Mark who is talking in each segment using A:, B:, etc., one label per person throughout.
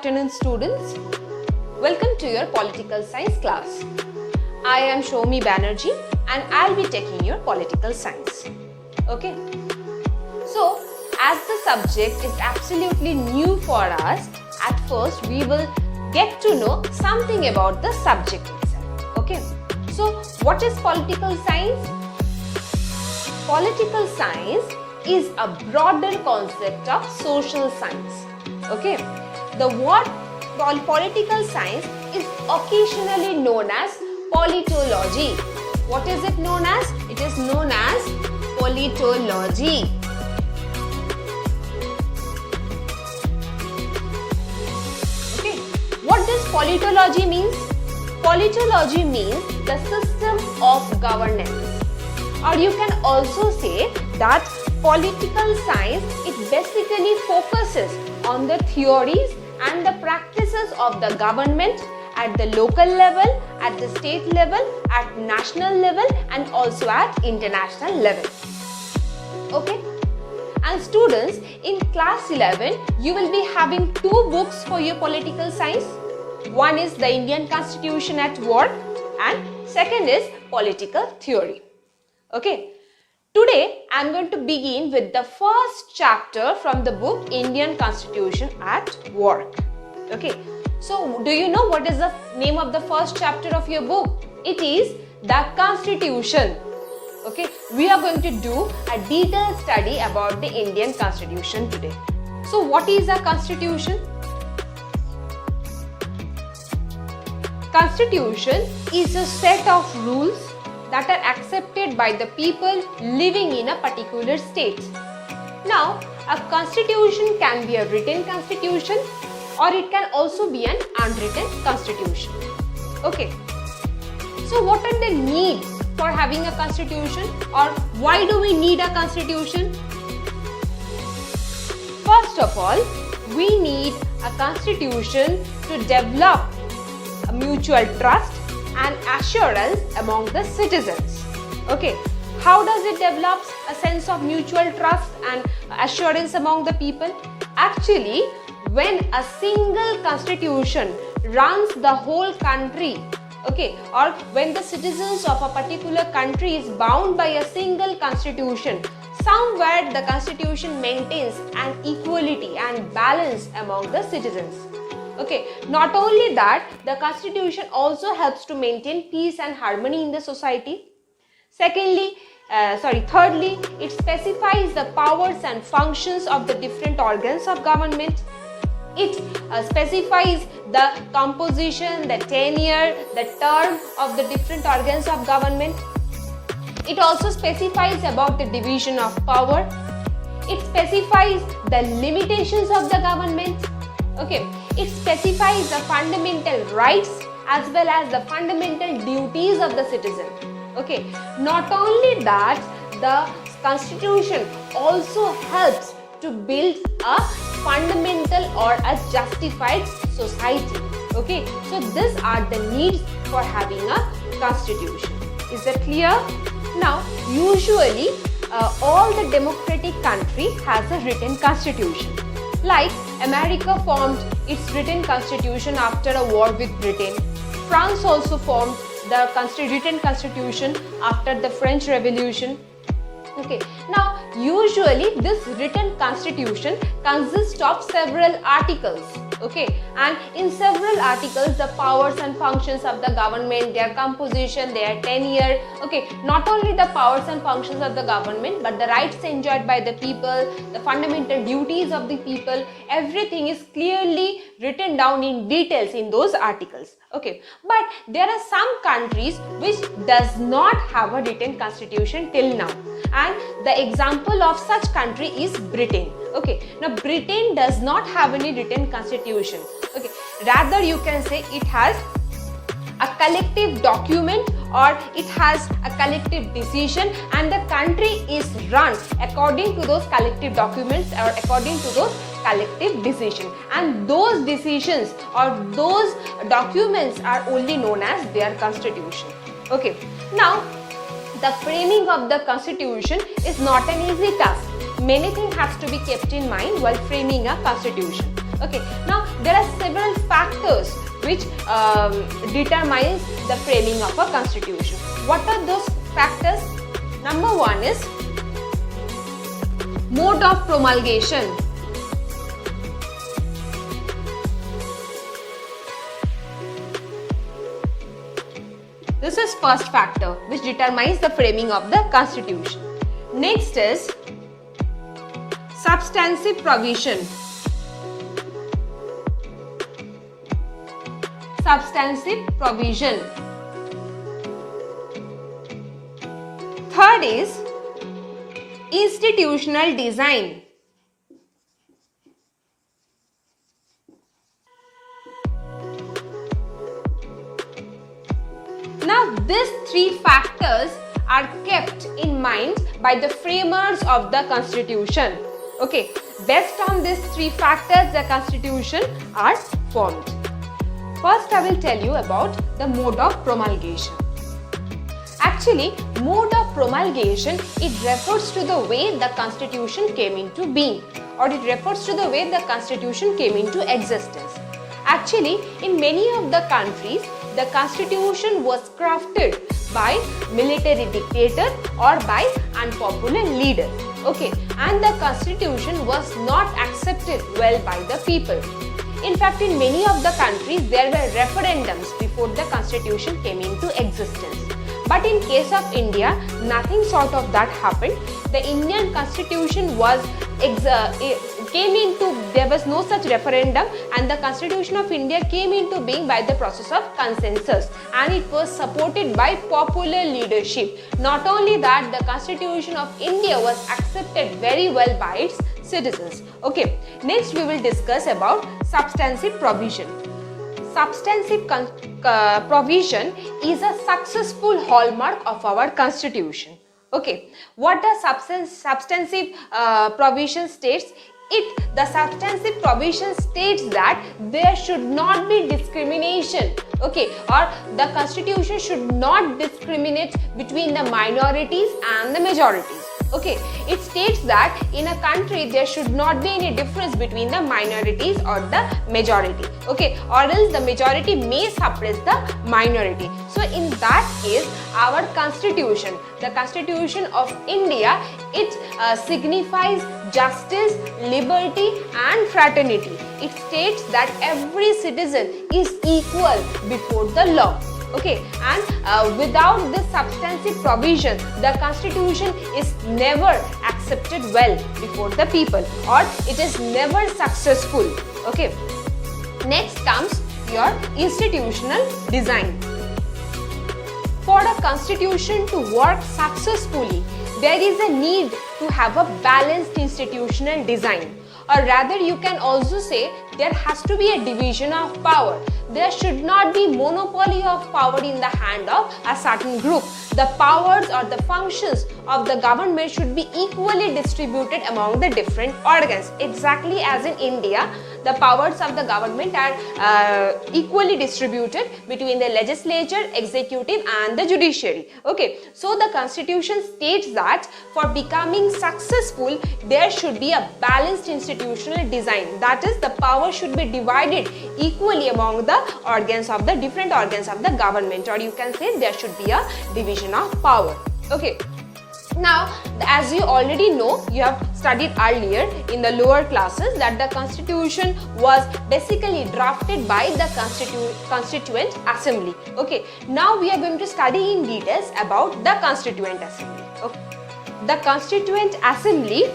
A: afternoon, students. Welcome to your political science class. I am Shomi Banerjee and I'll be taking your political science. Okay. So, as the subject is absolutely new for us, at first we will get to know something about the subject itself. Okay. So, what is political science? Political science is a broader concept of social science. Okay. The word political science is occasionally known as politology. What is it known as? It is known as politology. Okay. What does politology mean? Politology means the system of governance. Or you can also say that political science, it basically focuses on the theories and the practices of the government at the local level, at the state level, at national level and also at international level. Okay? And students, in class 11, you will be having two books for your political science. One is the Indian Constitution at Work and second is Political Theory. Okay. Today, I am going to begin with the first chapter from the book Indian Constitution at Work. Okay. So, do you know what is the name of the first chapter of your book? It is the Constitution. Okay. We are going to do a detailed study about the Indian Constitution today. So, what is a Constitution? Constitution is a set of rules that are accepted by the people living in a particular state. Now, a constitution can be a written constitution or it can also be an unwritten constitution. Okay. So, what are the needs for having a constitution or why do we need a constitution? First of all, we need a constitution to develop a mutual trust and assurance among the citizens. Okay, how does it develop a sense of mutual trust and assurance among the people? Actually, when a single constitution runs the whole country, okay, or when the citizens of a particular country is bound by a single constitution, somewhere the constitution maintains an equality and balance among the citizens. Okay, not only that, the constitution also helps to maintain peace and harmony in the society. Thirdly, it specifies the powers and functions of the different organs of government. It specifies the composition, the tenure, the term of the different organs of government. It also specifies about the division of power. It specifies the limitations of the government. Okay, it specifies the fundamental rights as well as the fundamental duties of the citizen. Okay, not only that, the constitution also helps to build a fundamental or a justified society. Okay, so these are the needs for having a constitution. Is that clear? Now, usually all the democratic countries has a written constitution. Like America formed its written constitution after a war with Britain. France also formed the written constitution after the French Revolution. Okay. Now, usually this written constitution consists of several articles. Okay. And in several articles, the powers and functions of the government, their composition, their tenure. Okay. Not only the powers and functions of the government, but the rights enjoyed by the people, the fundamental duties of the people, everything is clearly written down in details in those articles. Okay. But there are some countries which does not have a written constitution till now. And the example of such country is Britain. Okay. Now, Britain does not have any written constitution. Okay. Rather, you can say it has a collective document or it has a collective decision and the country is run according to those collective documents or according to those collective decisions, and those decisions or those documents are only known as their constitution. Okay. Now, the framing of the constitution is not an easy task. Many things have to be kept in mind while framing a constitution. Okay, now there are several factors which determines the framing of a constitution. What are those factors? Number one is mode of promulgation. This is first factor which determines the framing of the constitution. Next is substantive provision. Substantive provision. Third is institutional design. Now these three factors are kept in mind by the framers of the constitution. Okay, based on these three factors the constitution are formed. First I will tell you about the mode of promulgation. Actually, mode of promulgation, it refers to the way the constitution came into being, or it refers to the way the constitution came into existence. Actually, in many of the countries, the constitution was crafted by military dictator or by unpopular leader. Okay, and the constitution was not accepted well by the people. In fact, in many of the countries, there were referendums before the constitution came into existence. But in case of India, nothing sort of that happened. The Indian constitution was there was no such referendum, and the constitution of India came into being by the process of consensus, and it was supported by popular leadership. Not only that, the constitution of India was accepted very well by its citizens. Okay, next we will discuss about substantive provision. Substantive provision is a successful hallmark of our constitution. Okay, what the substantive provision states? The substantive provision states that there should not be discrimination, okay, or the constitution should not discriminate between the minorities and the majorities. Okay, it states that in a country there should not be any difference between the minorities or the majority, okay, or else the majority may suppress the minority. So in that case, our constitution, the constitution of India, it signifies justice, liberty and fraternity. It states that every citizen is equal before the law. Okay, and without this substantive provision, the constitution is never accepted well before the people, or it is never successful. Okay, next comes your institutional design. For a constitution to work successfully, there is a need to have a balanced institutional design, or rather you can also say there has to be a division of power. There should not be monopoly of power in the hand of a certain group. The powers or the functions of the government should be equally distributed among the different organs. Exactly as in India, the powers of the government are equally distributed between the legislature, executive and the judiciary. Okay, so the constitution states that for becoming successful, there should be a balanced institutional design. That is, the power should be divided equally among the organs of the different organs of the government, or you can say there should be a division of power. Okay. Now, as you already know, you have studied earlier in the lower classes that the constitution was basically drafted by the Constituent Assembly. Okay, now we are going to study in details about the Constituent Assembly. Okay. The Constituent Assembly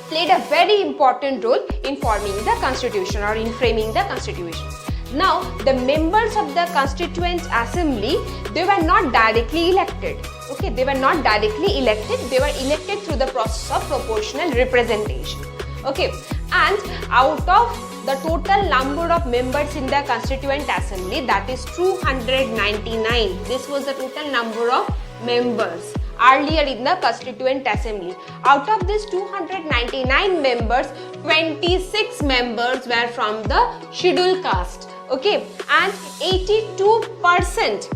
A: played a very important role in forming the constitution or in framing the constitution. Now, the members of the Constituent Assembly, they were not directly elected. Okay, they were not directly elected. They were elected through the process of proportional representation. Okay, and out of the total number of members in the Constituent Assembly, that is 299. This was the total number of members earlier in the Constituent Assembly. Out of this 299 members, 26 members were from the scheduled caste. Okay, and 82%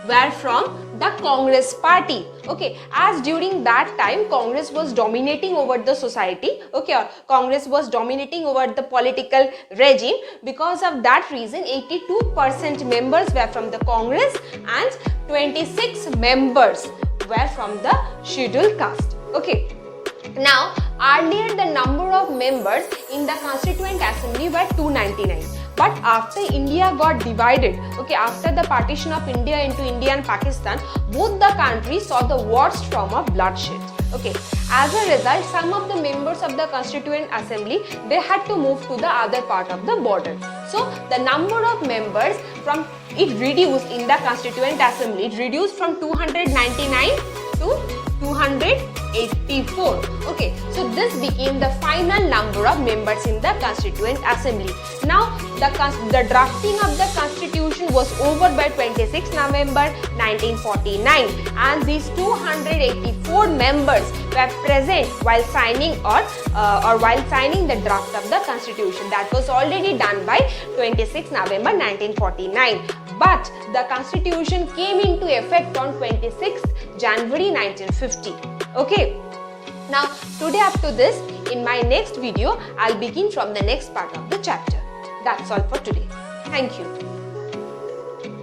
A: were from the Congress party. Okay, as during that time Congress was dominating over the society, okay, or Congress was dominating over the political regime. Because of that reason 82% members were from the Congress and 26 members were from the scheduled caste. Okay, now earlier the number of members in the Constituent Assembly were 299. But after India got divided, okay, after the partition of India into India and Pakistan, both the countries saw the worst form of bloodshed. Okay, as a result, some of the members of the Constituent Assembly, they had to move to the other part of the border. So the number of members from it reduced in the Constituent Assembly, it reduced from 299 to 284. Okay, so this became the final number of members in the Constituent Assembly. Now the drafting of the Constitution was over by 26 November 1949, and these 284 members were present while signing or while signing the draft of the Constitution. That was already done by 26 November 1949. But the Constitution came into effect on 26th January 1950. Okay. Now, today up to this, in my next video, I'll begin from the next part of the chapter. That's all for today. Thank you.